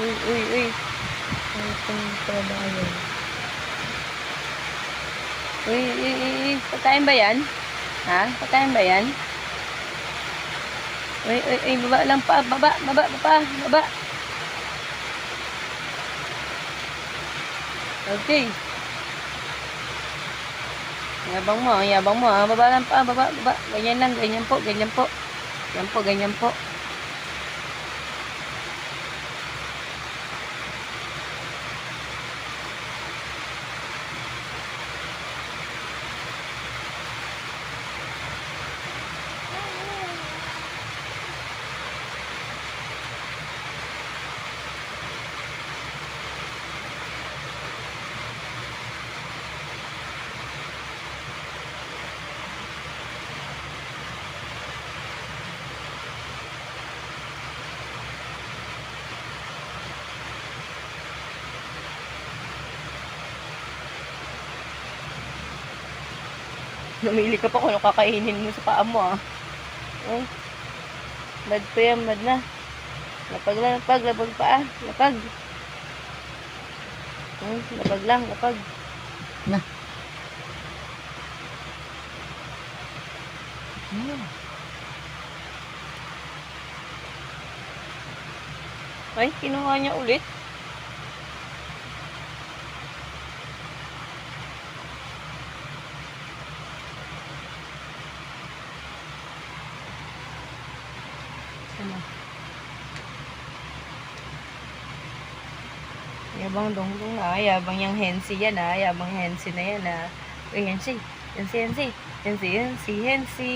Uy, uy, uy. Itong trabaho. Uy, uy, uy, uy. Pagkain ba yan? Ha? Pagkain ba yan? Uy, uy, uy. Baba lang pa. Baba, baba, baba, baba. Okay. Yabang mo, yabang mo. Ah. Baba lang pa, baba, baba. Ganyan lang, ganyan po, ganyan po. Ganyan po, ganyan po. Namili ka pa kung ano kakainin mo sa paa mo, ah. Ay, bad pa yan, bad na. Lapag lang, lapag, lapag pa, ah. Lapag. Lapag lang, lapag. Na. Ay, kinuha niya ulit. Ano? Yabang dongdong na. Yabang yung hensi yan, ah. Yabang hensi na yan, ah. Uy, hensi. Hensi, hensi. Hensi, hensi, hensi.